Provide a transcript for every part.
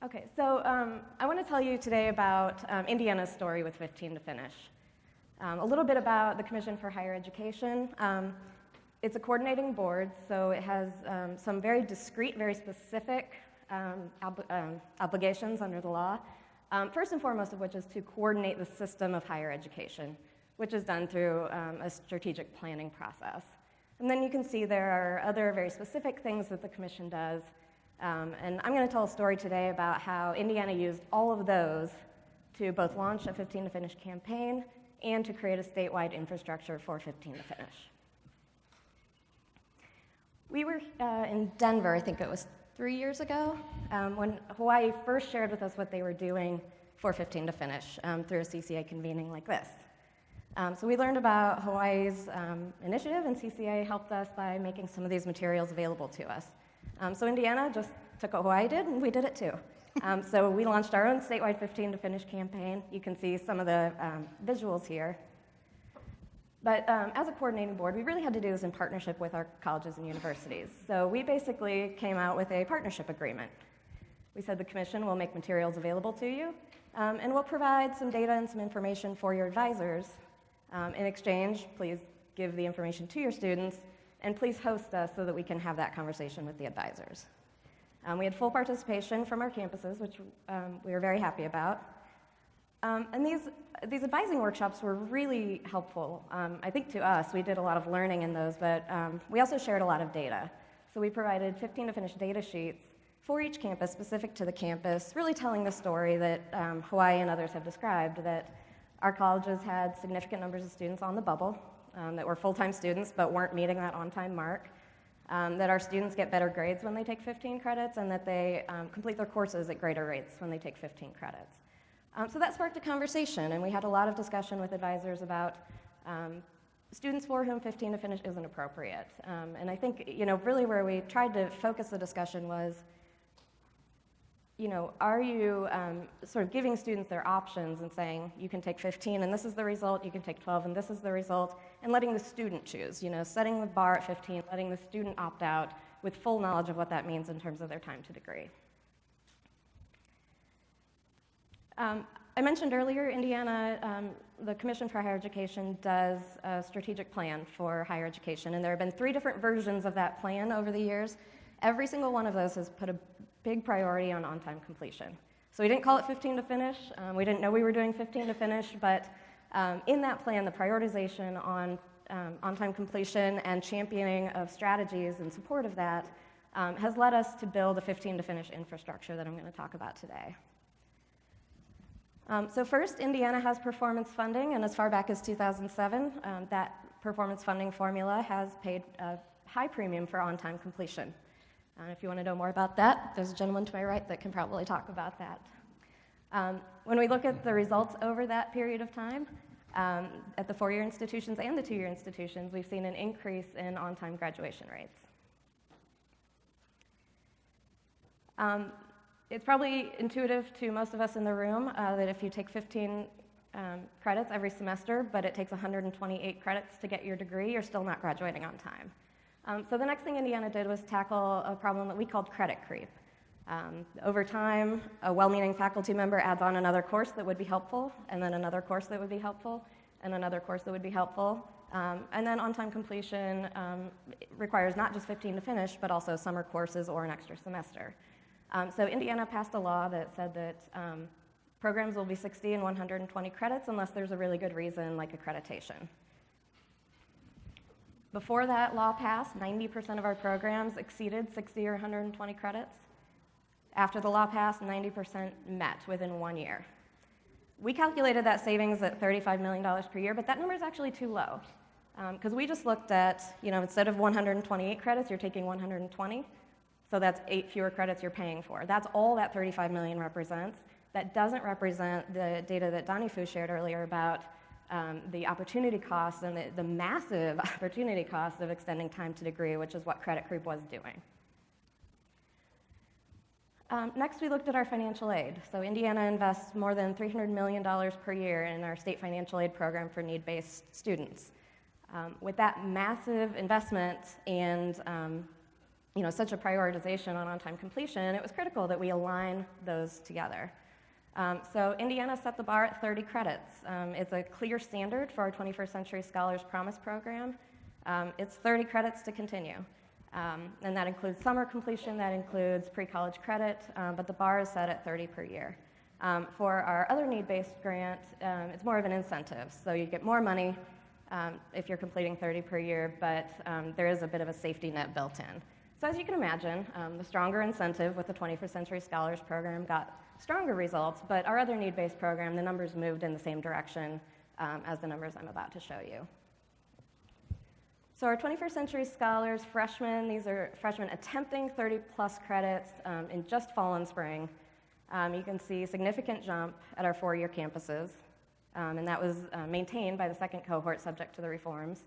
Okay, so I want to tell you today about Indiana's story with 15 to finish. A little bit about the Commission for Higher Education. It's a coordinating board, so it has some very discrete, very specific obligations under the law. First and foremost of which is to coordinate the system of higher education, which is done through a strategic planning process. And then you can see there are other very specific things that the Commission does. And I'm going to tell a story today about how Indiana used all of those to both launch a 15 to finish campaign and to create a statewide infrastructure for 15 to finish. We were in Denver, I think it was 3 years ago, when Hawaii first shared with us what they were doing for 15 to finish through a CCA convening like this. So we learned about Hawaii's initiative, and CCA helped us by making some of these materials available to us. So Indiana just took what Hawaii did, and we did it too. So we launched our own statewide 15 to finish campaign. You can see some of the visuals here. But as a coordinating board, we really had to do this in partnership with our colleges and universities. So we basically came out with a partnership agreement. We said the Commission will make materials available to you, and we'll provide some data and some information for your advisors. In exchange, please give the information to your students, and please host us so that we can have that conversation with the advisors. We had full participation from our campuses, which we were very happy about. And these advising workshops were really helpful, I think, to us. We did a lot of learning in those, but we also shared a lot of data. So we provided 15 to finish data sheets for each campus, specific to the campus, really telling the story that Hawaii and others have described, that our colleges had significant numbers of students on the bubble, that were full-time students but weren't meeting that on-time mark, that our students get better grades when they take 15 credits, and that they complete their courses at greater rates when they take 15 credits. So that sparked a conversation, and we had a lot of discussion with advisors about students for whom 15 to finish isn't appropriate. And I think, really where we tried to focus the discussion was, are you sort of giving students their options and saying, you can take 15 and this is the result, you can take 12 and this is the result, and letting the student choose, setting the bar at 15, letting the student opt out with full knowledge of what that means in terms of their time to degree. I mentioned earlier, Indiana, the Commission for Higher Education does a strategic plan for higher education, and there have been 3 different versions of that plan over the years. Every single one of those has put a big priority on on-time completion. So we didn't call it 15 to finish. We didn't know we were doing 15 to finish, but in that plan, the prioritization on on-time completion and championing of strategies in support of that has led us to build a 15 to finish infrastructure that I'm going to talk about today. So first, Indiana has performance funding, and as far back as 2007, that performance funding formula has paid a high premium for on-time completion. If you want to know more about that, there's a gentleman to my right that can probably talk about that. When we look at the results over that period of time, at the 4-year institutions and the 2-year institutions, we've seen an increase in on-time graduation rates. It's probably intuitive to most of us in the room that if you take 15 credits every semester, but it takes 128 credits to get your degree, you're still not graduating on time. So the next thing Indiana did was tackle a problem that we called credit creep. Over time, a well-meaning faculty member adds on another course that would be helpful, and then another course that would be helpful, and another course that would be helpful. And then on-time completion requires not just 15 to finish, but also summer courses or an extra semester. So Indiana passed a law that said that programs will be 60 and 120 credits unless there's a really good reason, like accreditation. Before that law passed, 90% of our programs exceeded 60 or 120 credits. After the law passed, 90% met within 1 year. We calculated that savings at $35 million per year, but that number is actually too low. Because we just looked at, instead of 128 credits, you're taking 120. So that's 8 fewer credits you're paying for. That's all that 35 million represents. That doesn't represent the data that Donnie Fu shared earlier about the opportunity costs and the massive opportunity cost of extending time to degree, which is what credit creep was doing. Next, we looked at our financial aid. So Indiana invests more than $300 million per year in our state financial aid program for need-based students. With that massive investment and such a prioritization on on-time completion, it was critical that we align those together. So Indiana set the bar at 30 credits. It's a clear standard for our 21st Century Scholars Promise program. It's 30 credits to continue. And that includes summer completion, that includes pre-college credit, but the bar is set at 30 per year. For our other need-based grant, it's more of an incentive. So you get more money if you're completing 30 per year, but there is a bit of a safety net built in. So as you can imagine, the stronger incentive with the 21st Century Scholars Program got stronger results, but our other need-based program, the numbers moved in the same direction as the numbers I'm about to show you. So our 21st Century Scholars freshmen, these are freshmen attempting 30-plus credits in just fall and spring. You can see a significant jump at our 4-year campuses, and that was maintained by the second cohort subject to the reforms.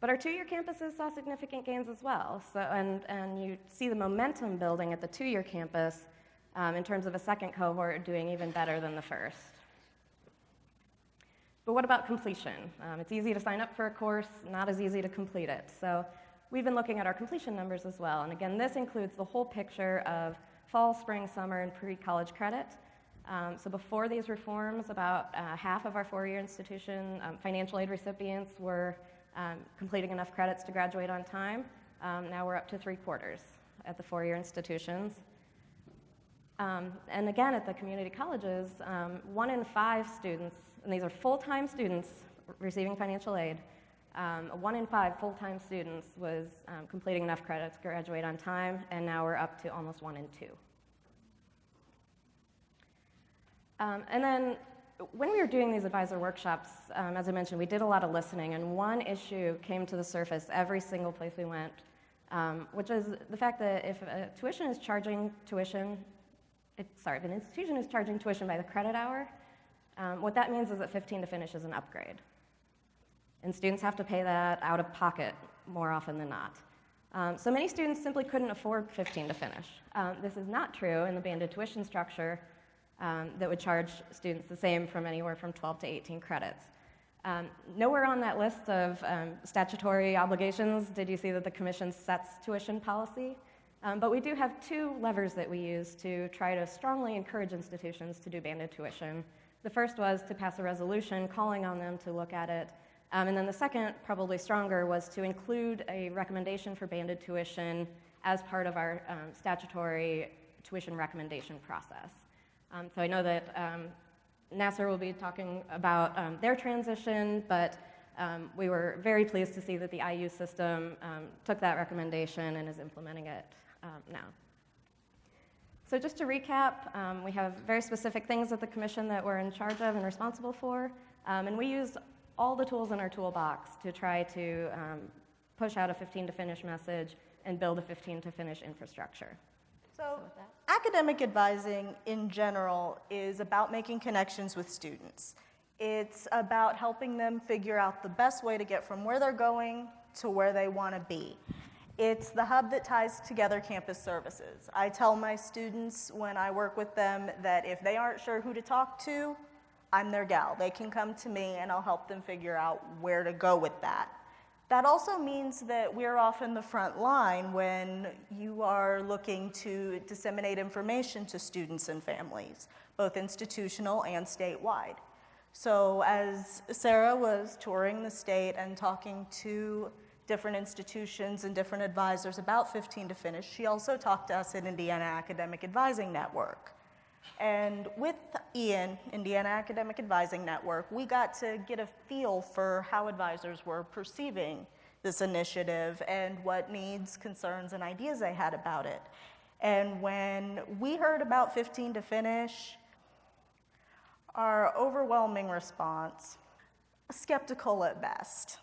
But our 2-year campuses saw significant gains as well. So, and you see the momentum building at the 2-year campus in terms of a second cohort doing even better than the first. But what about completion? It's easy to sign up for a course, not as easy to complete it. So we've been looking at our completion numbers as well. And again, this includes the whole picture of fall, spring, summer, and pre-college credit. So before these reforms, about half of our 4-year institution financial aid recipients were completing enough credits to graduate on time. Now we're up to 3/4 at the 4-year institutions. And again, at the community colleges, 1 in 5 students, and these are full-time students receiving financial aid, 1 in 5 full-time students was completing enough credits to graduate on time, and now we're up to almost 1 in 2. And then when we were doing these advisor workshops, as I mentioned, we did a lot of listening, and one issue came to the surface every single place we went, which is the fact that if an institution is charging tuition by the credit hour, what that means is that 15 to finish is an upgrade. And students have to pay that out of pocket more often than not. So many students simply couldn't afford 15 to finish. This is not true in the banded tuition structure that would charge students the same from anywhere from 12 to 18 credits. Nowhere on that list of statutory obligations did you see that the commission sets tuition policy. But we do have 2 levers that we use to try to strongly encourage institutions to do banded tuition. The first was to pass a resolution calling on them to look at it. And then the second, probably stronger, was to include a recommendation for banded tuition as part of our statutory tuition recommendation process. So I know that Nasser will be talking about their transition, but we were very pleased to see that the IU system took that recommendation and is implementing it now. So just to recap, we have very specific things at the commission that we're in charge of and responsible for, and we used all the tools in our toolbox to try to push out a 15 to finish message and build a 15 to finish infrastructure. So academic advising in general is about making connections with students. It's about helping them figure out the best way to get from where they're going to where they want to be. It's the hub that ties together campus services. I tell my students when I work with them that if they aren't sure who to talk to, I'm their gal. They can come to me and I'll help them figure out where to go with that. That also means that we're often the front line when you are looking to disseminate information to students and families, both institutional and statewide. So as Sarah was touring the state and talking to different institutions and different advisors about 15 to finish, she also talked to us at Indiana Academic Advising Network. And with IAN, Indiana Academic Advising Network, we got to get a feel for how advisors were perceiving this initiative and what needs, concerns, and ideas they had about it. And when we heard about 15 to finish, our overwhelming response, skeptical at best.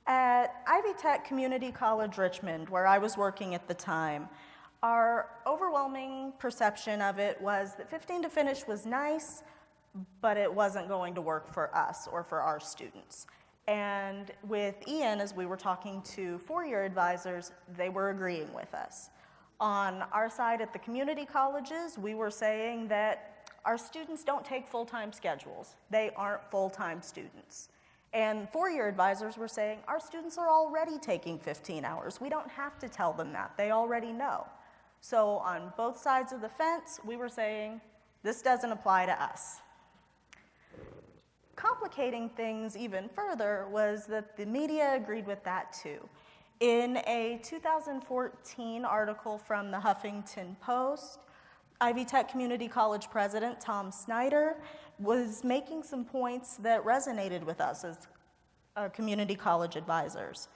At Ivy Tech Community College Richmond, where I was working at the time, our overwhelming perception of it was that 15 to finish was nice, but it wasn't going to work for us or for our students. And with Ian, as we were talking to 4-year advisors, they were agreeing with us. On our side at the community colleges, we were saying that our students don't take full-time schedules. They aren't full-time students. And four-year advisors were saying, our students are already taking 15 hours. We don't have to tell them that. They already know. So on both sides of the fence, we were saying, this doesn't apply to us. Complicating things even further was that the media agreed with that too. In a 2014 article from the Huffington Post, Ivy Tech Community College President Tom Snyder was making some points that resonated with us as community college advisors.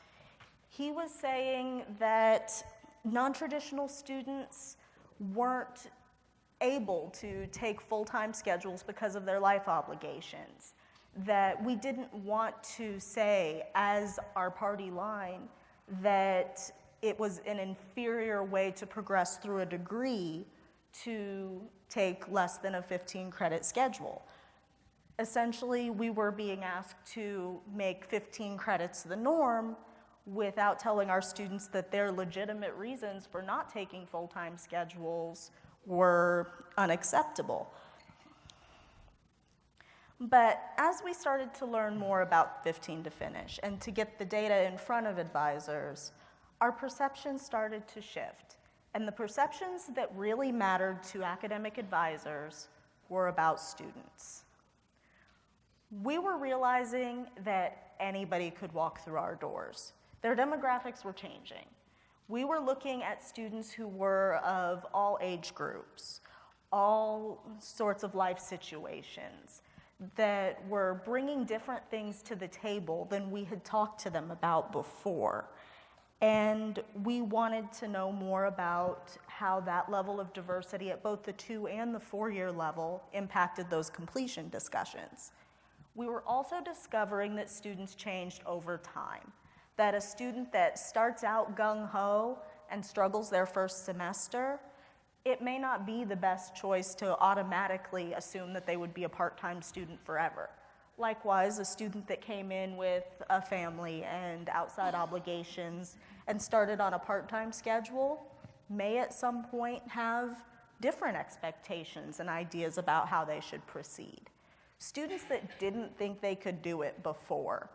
He was saying that non-traditional students weren't able to take full-time schedules because of their life obligations, that we didn't want to say as our party line that it was an inferior way to progress through a degree to take less than a 15 credit schedule. Essentially, we were being asked to make 15 credits the norm without telling our students that their legitimate reasons for not taking full-time schedules were unacceptable. But as we started to learn more about 15 to finish and to get the data in front of advisors, our perceptions started to shift. And the perceptions that really mattered to academic advisors were about students. We were realizing that anybody could walk through our doors. Their demographics were changing. We were looking at students who were of all age groups, all sorts of life situations, that were bringing different things to the table than we had talked to them about before. And we wanted to know more about how that level of diversity at both the 2- and the 4-year level impacted those completion discussions. We were also discovering that students changed over time, that a student that starts out gung-ho and struggles their first semester, it may not be the best choice to automatically assume that they would be a part-time student forever. Likewise, a student that came in with a family and outside obligations and started on a part-time schedule may at some point have different expectations and ideas about how they should proceed. Students that didn't think they could do it before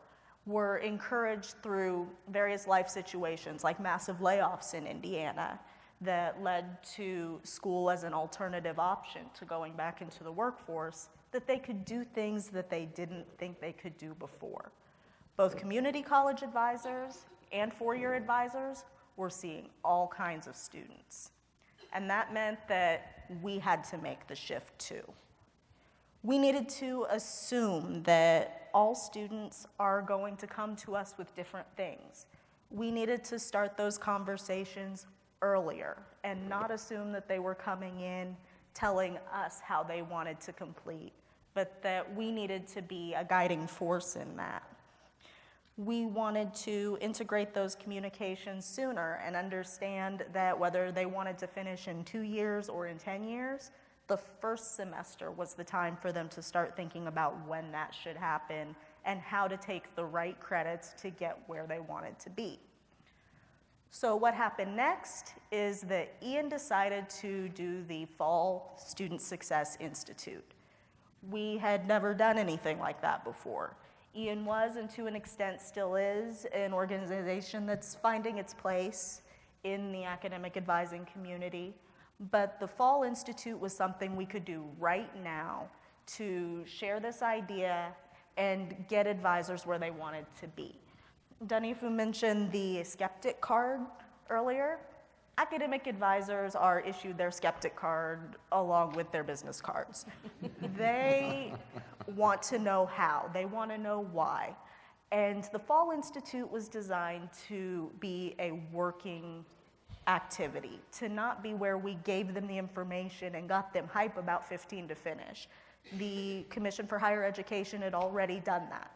were encouraged through various life situations like massive layoffs in Indiana that led to school as an alternative option to going back into the workforce, that they could do things that they didn't think they could do before. Both community college advisors and 4-year advisors were seeing all kinds of students. And that meant that we had to make the shift too. We needed to assume that all students are going to come to us with different things. We needed to start those conversations earlier and not assume that they were coming in telling us how they wanted to complete, but that we needed to be a guiding force in that. We wanted to integrate those communications sooner and understand that whether they wanted to finish in 2 years or in 10 years, the first semester was the time for them to start thinking about when that should happen and how to take the right credits to get where they wanted to be. So what happened next is that Ian decided to do the Fall Student Success Institute. We had never done anything like that before. Ian was, and to an extent still is, an organization that's finding its place in the academic advising community. But the Fall Institute was something we could do right now to share this idea and get advisors where they wanted to be. Danifu mentioned the skeptic card earlier. Academic advisors are issued their skeptic card along with their business cards. They want to know how, they want to know why. And the Fall Institute was designed to be a working activity, to not be where we gave them the information and got them hype about 15 to finish. The Commission for Higher Education had already done that.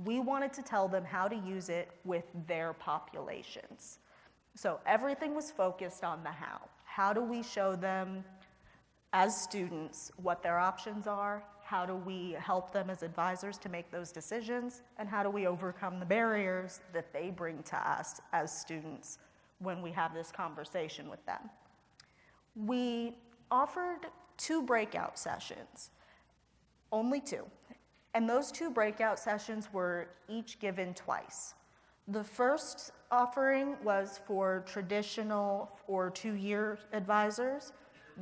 We wanted to tell them how to use it with their populations. So everything was focused on the how. How do we show them as students what their options are? How do we help them as advisors to make those decisions? And how do we overcome the barriers that they bring to us as students when we have this conversation with them? We offered 2 breakout sessions, only 2. And those 2 breakout sessions were each given twice. The first offering was for traditional or 2-year advisors.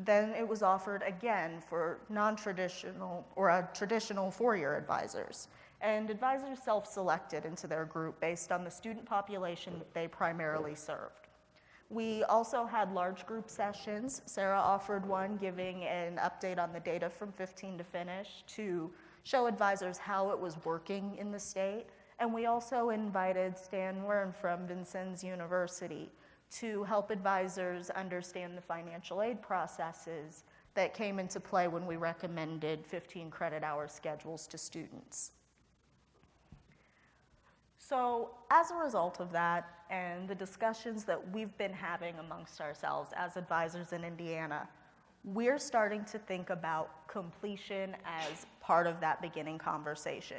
Then it was offered again for non-traditional or traditional 4-year advisors. And advisors self-selected into their group based on the student population that they primarily served. We also had large group sessions. Sarah offered one giving an update on the data from 15 to finish to show advisors how it was working in the state. And we also invited Stan Wern from Vincennes University to help advisors understand the financial aid processes that came into play when we recommended 15 credit hour schedules to students. So as a result of that and the discussions that we've been having amongst ourselves as advisors in Indiana, we're starting to think about completion as part of that beginning conversation.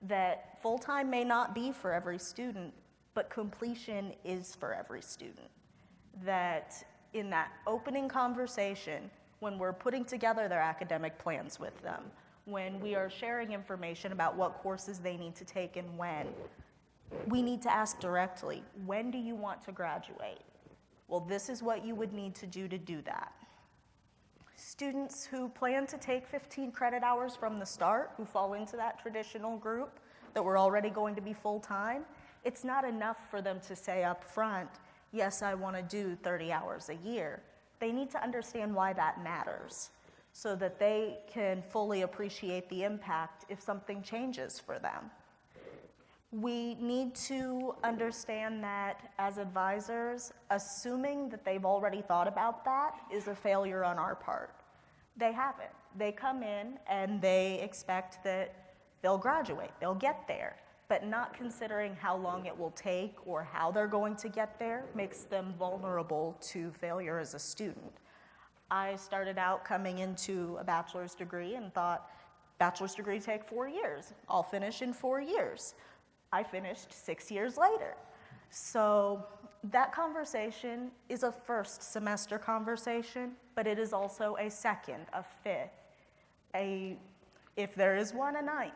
That full-time may not be for every student, but completion is for every student. That in that opening conversation, when we're putting together their academic plans with them, when we are sharing information about what courses they need to take and when, we need to ask directly, when do you want to graduate? Well, this is what you would need to do that. Students who plan to take 15 credit hours from the start, who fall into that traditional group that were already going to be full-time, it's not enough for them to say up front, yes, I want to do 30 hours a year. They need to understand why that matters so that they can fully appreciate the impact if something changes for them. We need to understand that as advisors, assuming that they've already thought about that is a failure on our part. They haven't. They come in and they expect that they'll graduate, they'll get there, but not considering how long it will take or how they're going to get there makes them vulnerable to failure as a student. I started out coming into a bachelor's degree and thought, bachelor's degree take 4 years, I'll finish in 4 years. I finished 6 years later. So that conversation is a first semester conversation, but it is also a second, a fifth, if there is one, a ninth.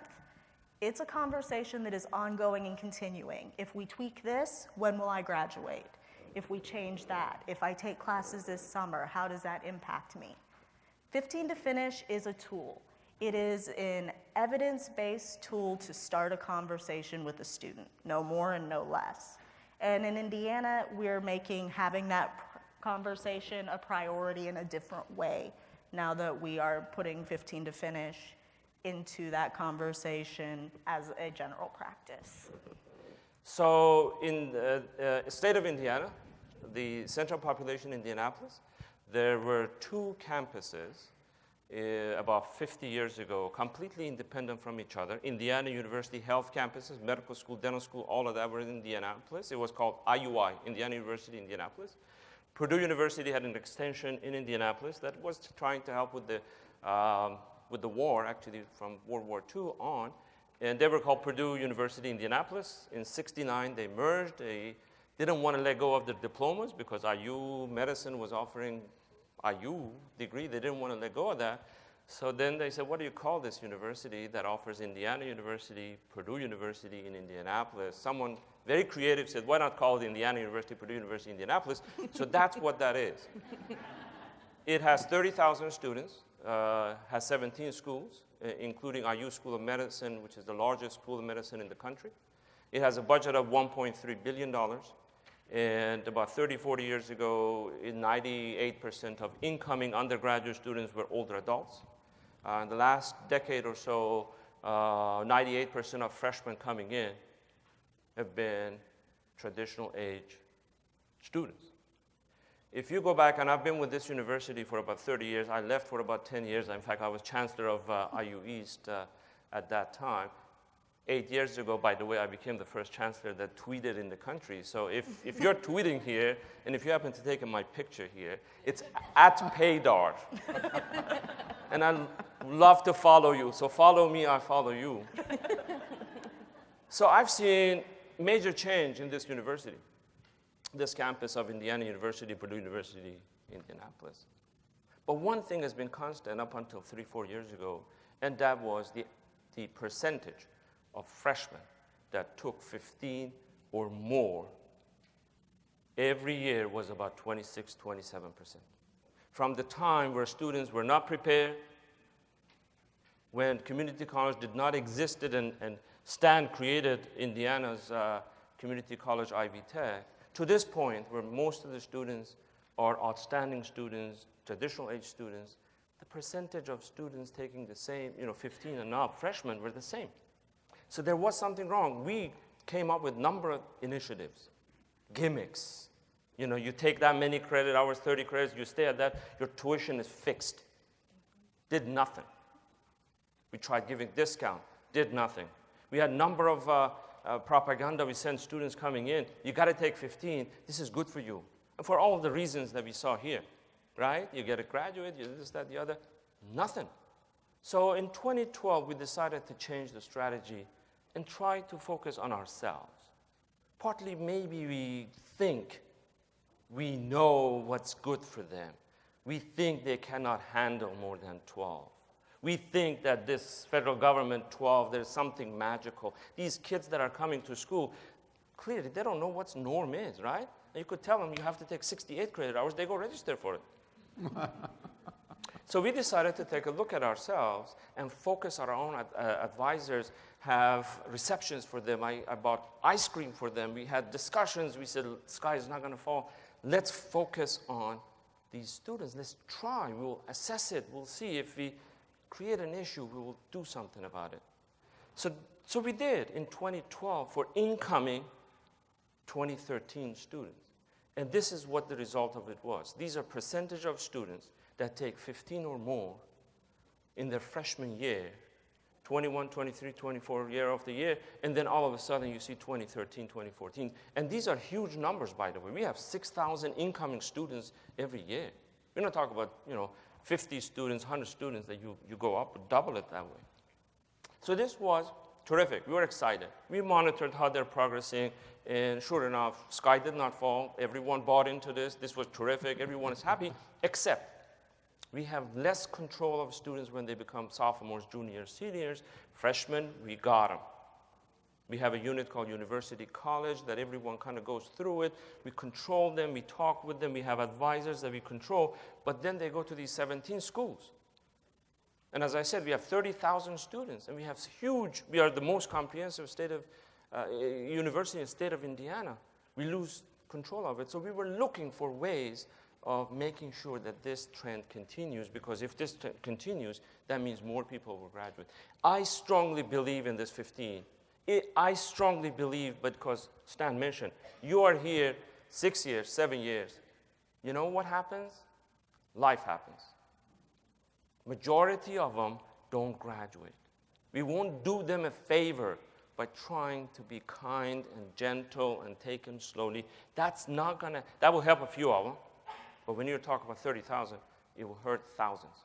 It's a conversation that is ongoing and continuing. If we tweak this, when will I graduate? If we change that, if I take classes this summer, how does that impact me? 15 to Finish is a tool. It is an evidence-based tool to start a conversation with a student, no more and no less. And in Indiana, we're making having that conversation a priority in a different way now that we are putting 15 to Finish into that conversation as a general practice. So in the state of Indiana, the central population in Indianapolis, there were 2 campuses about 50 years ago, completely independent from each other. Indiana University Health campuses, medical school, dental school, all of that were in Indianapolis. It was called IUI, Indiana University, Indianapolis. Purdue University had an extension in Indianapolis that was trying to help with the war, actually from World War II on. And they were called Purdue University, Indianapolis. In '69, they merged. They didn't want to let go of their diplomas because IU Medicine was offering IU degree. They didn't want to let go of that. So then they said, what do you call this university that offers Indiana University, Purdue University in Indianapolis? Someone very creative said, why not call it Indiana University, Purdue University, Indianapolis? So that's what that is. It has 30,000 students, has 17 schools, including IU School of Medicine, which is the largest school of medicine in the country. It has a budget of $1.3 billion. And about 30, 40 years ago, 98% of incoming undergraduate students were older adults. In the last decade or so, 98% of freshmen coming in have been traditional age students. If you go back, and I've been with this university for about 30 years, I left for about 10 years. In fact, I was chancellor of IU East at that time. 8 years ago, by the way, I became the first chancellor that tweeted in the country. So if you're tweeting here, and if you happen to take my picture here, it's at Paydar. And I love to follow you. So follow me, I follow you. So I've seen major change in this university, this campus of Indiana University, Purdue University, Indianapolis. But one thing has been constant up until 3, 4 years ago, and that was the the percentage of freshmen that took 15 or more every year was about 26, 27%. From the time where students were not prepared, when community college did not exist and Stan created Indiana's community college Ivy Tech, to this point where most of the students are outstanding students, traditional age students, the percentage of students taking the same, 15 and up, freshmen were the same. So there was something wrong. We came up with a number of initiatives, gimmicks. You take that many credit hours, 30 credits, you stay at that, your tuition is fixed. Did nothing. We tried giving discount, did nothing. We had a number of propaganda we sent students coming in. You got to take 15. This is good for you. And for all of the reasons that we saw here, right? You get a graduate, you this, that, the other. Nothing. So in 2012, we decided to change the strategy and try to focus on ourselves. Partly maybe we think we know what's good for them. We think they cannot handle more than 12. We think that this federal government 12, there's something magical. These kids that are coming to school, clearly they don't know what norm is, right? And you could tell them you have to take 68 credit hours, they go register for it. So we decided to take a look at ourselves and focus our own advisors, have receptions for them. I bought ice cream for them. We had discussions. We said, the sky is not going to fall. Let's focus on these students. Let's try. We'll assess it. We'll see if we create an issue, we will do something about it. So we did in 2012 for incoming 2013 students. And this is what the result of it was. These are percentage of students that take 15 or more in their freshman year, 21, 23, 24 year of the year, and then all of a sudden you see 2013, 2014. And these are huge numbers, by the way. We have 6,000 incoming students every year. We're not talking about, 50 students, 100 students that you go up, double it that way. So this was terrific. We were excited. We monitored how they're progressing, and sure enough, sky did not fall. Everyone bought into this. This was terrific. Everyone is happy, except we have less control of students when they become sophomores, juniors, seniors. Freshmen, we got them. We have a unit called University College that everyone kind of goes through it. We control them, we talk with them, we have advisors that we control, but then they go to these 17 schools. And as I said, we have 30,000 students, and we are the most comprehensive university in the state of Indiana. We lose control of it. So we were looking for ways of making sure that this trend continues, because if this continues, that means more people will graduate. I strongly believe in this 15. I strongly believe, because Stan mentioned, you are here 6 years, 7 years. You know what happens? Life happens. Majority of them don't graduate. We won't do them a favor by trying to be kind and gentle and take them slowly. That will help a few of them. But when you talk about 30,000, it will hurt thousands.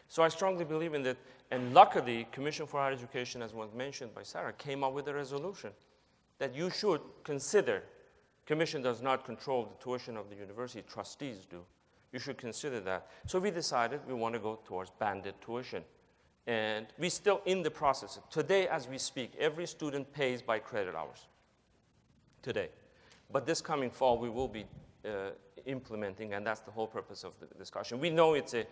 So I strongly believe in that. And luckily, Commission for Higher Education, as was mentioned by Sarah, came up with a resolution that you should consider. Commission does not control the tuition of the university, trustees do. You should consider that. So we decided we want to go towards banded tuition. And we're still in the process. Today, as we speak, every student pays by credit hours. Today. But this coming fall, we will be implementing, and that's the whole purpose of the discussion. We know it's a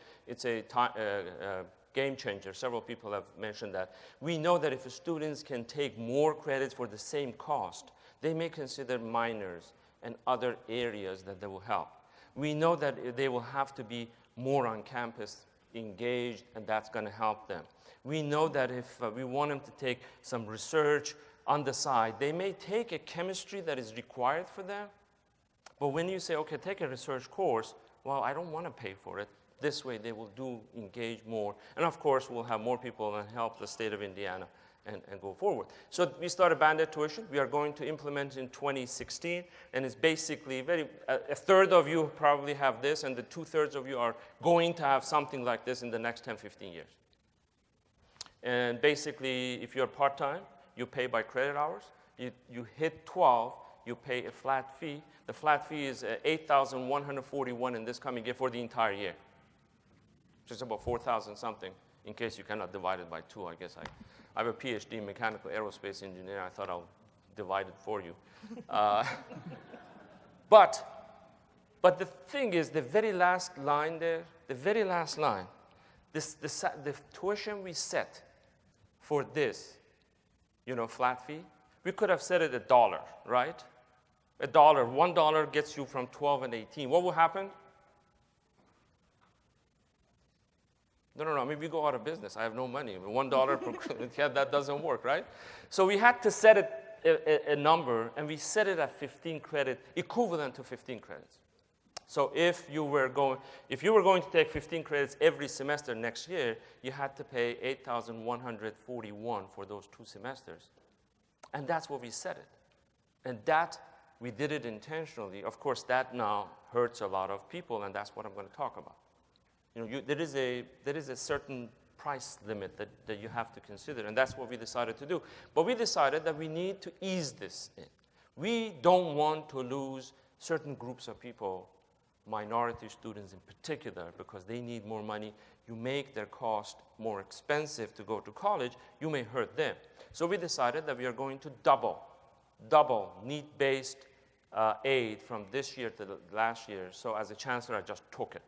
game changer. Several people have mentioned that. We know that if students can take more credits for the same cost, they may consider minors and other areas that will help. We know that they will have to be more on campus, engaged, and that's going to help them. We know that if we want them to take some research on the side, they may take a chemistry that is required for them. But when you say, okay, take a research course, well, I don't want to pay for it. This way, they will engage more. And of course, we'll have more people and help the state of Indiana and go forward. So we started banded tuition. We are going to implement in 2016. And it's basically a third of you probably have this, and the 2/3 of you are going to have something like this in the next 10, 15 years. And basically, if you're part-time, you pay by credit hours. You hit 12, you pay a flat fee. The flat fee is $8,141 in this coming year for the entire year. Just about $4,000 something in case you cannot divide it by 2, I guess I have a PhD in mechanical aerospace engineering. I thought I'll divide it for you. But the thing is, the very last line there, the very last line, the tuition we set for this, flat fee, we could have set it $1, right? $1 gets you from 12 and 18. What will happen? No, maybe we go out of business. I have no money. $1 per credit, yeah, that doesn't work, right? So we had to set it a number, and we set it at 15 credit, equivalent to 15 credits. So if you were going to take 15 credits every semester next year, you had to pay $8,141 for those 2 semesters. And that's what we set it. And that, we did it intentionally. Of course, that now hurts a lot of people, and that's what I'm going to talk about. There is a certain price limit that you have to consider, and that's what we decided to do. But we decided that we need to ease this in. We don't want to lose certain groups of people, minority students in particular, because they need more money. You make their cost more expensive to go to college, you may hurt them. So we decided that we are going to double need-based aid from this year to last year. So as a chancellor, I just took it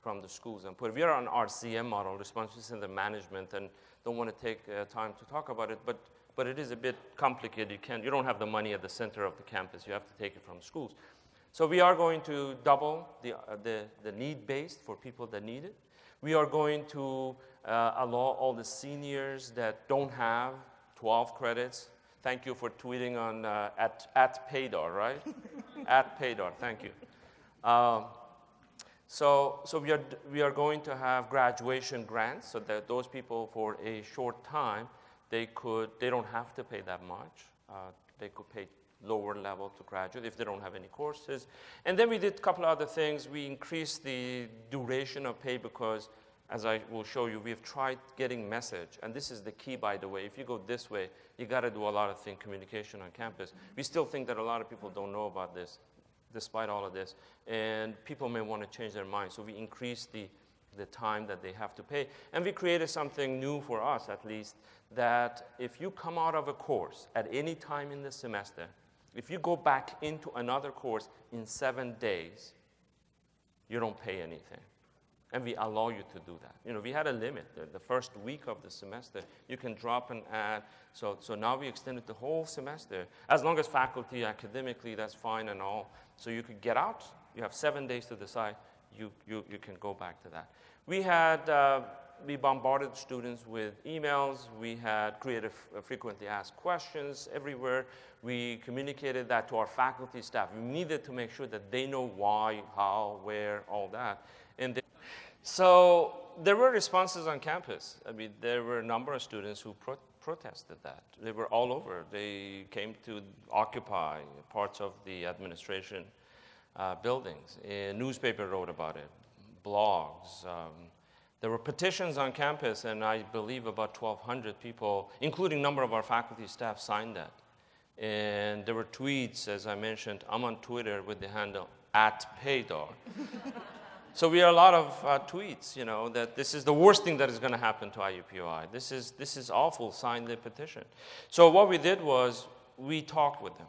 from the schools and put it. We are on RCM model, responsibility center management, and don't want to take time to talk about it, but it is a bit complicated. You don't have the money at the center of the campus. You have to take it from schools. So we are going to double the need-based for people that need it. We are going to allow all the seniors that don't have 12 credits. Thank you for tweeting on at Paydar, right? At Paydar, thank you. So we are going to have graduation grants so that those people for a short time, they don't have to pay that much. They could pay lower level to graduate if they don't have any courses. And then we did a couple other things. We increased the duration of pay because, as I will show you, we've tried getting message. And this is the key, by the way. If you go this way, you got to do a lot of communication on campus. We still think that a lot of people don't know about this, despite all of this. And people may want to change their minds. So we increased the time that they have to pay. And we created something new for us, at least, that if you come out of a course at any time in the semester, if you go back into another course in 7 days, you don't pay anything. And we allow you to do that. We had a limit. The first week of the semester, you can drop and add. So now we extended the whole semester. As long as faculty, academically, that's fine and all. So you could get out. You have 7 days to decide. You can go back to that. We bombarded students with emails. We had created frequently asked questions everywhere. We communicated that to our faculty staff. We needed to make sure that they know why, how, where, all that. So there were responses on campus. There were a number of students who protested that. They were all over. They came to occupy parts of the administration buildings. A newspaper wrote about it, blogs. There were petitions on campus, and I believe about 1,200 people, including a number of our faculty staff, signed that. And there were tweets, as I mentioned. I'm on Twitter with the handle @Paydar. So we have a lot of tweets, that this is the worst thing that is going to happen to IUPUI. This is awful, sign the petition. So what we did was we talked with them.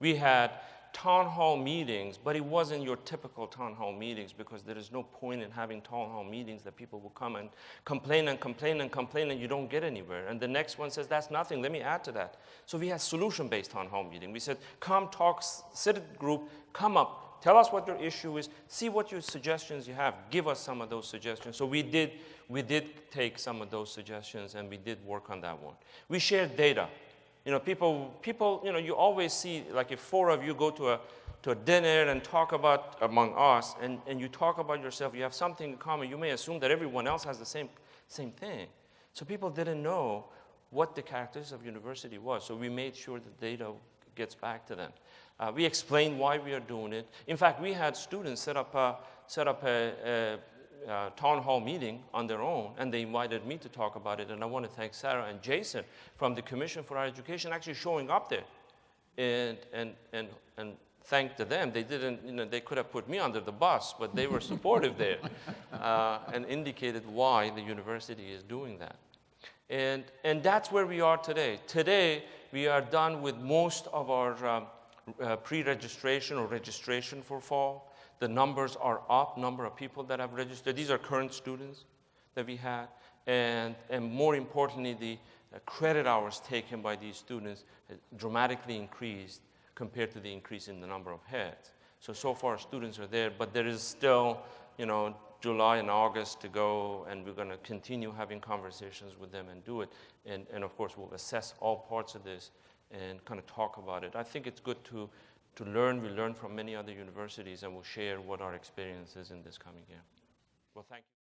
We had town hall meetings, but it wasn't your typical town hall meetings because there is no point in having town hall meetings that people will come and complain and you don't get anywhere. And the next one says, that's nothing, let me add to that. So we had solution-based town hall meeting. We said, come talk, sit in a group, come up, tell us what your issue is, see what your suggestions you have, give us some of those suggestions. So we did take some of those suggestions and we did work on that one. We shared data. People, you always see, like if 4 of you go to a dinner and talk about, among us, and you talk about yourself, you have something in common, you may assume that everyone else has the same thing. So people didn't know what the characteristics of university was. So we made sure the data gets back to them. We explained why we are doing it. In fact, we had students set up a town hall meeting on their own, and they invited me to talk about it. And I want to thank Sarah and Jason from the Commission for Higher Education actually showing up there and thanks to them, they didn't, they could have put me under the bus, but they were supportive there and indicated why the university is doing that. And that's where we are today. Today, we are done with most of our pre-registration or registration for fall. The numbers are up, number of people that have registered. These are current students that we had. And more importantly, the credit hours taken by these students dramatically increased compared to the increase in the number of heads. So far students are there, but there is still, July and August to go, and we're going to continue having conversations with them and do it. And of course, we'll assess all parts of this and kind of talk about it. I think it's good to learn. We learn from many other universities, and we'll share what our experience is in this coming year. Well, thank you.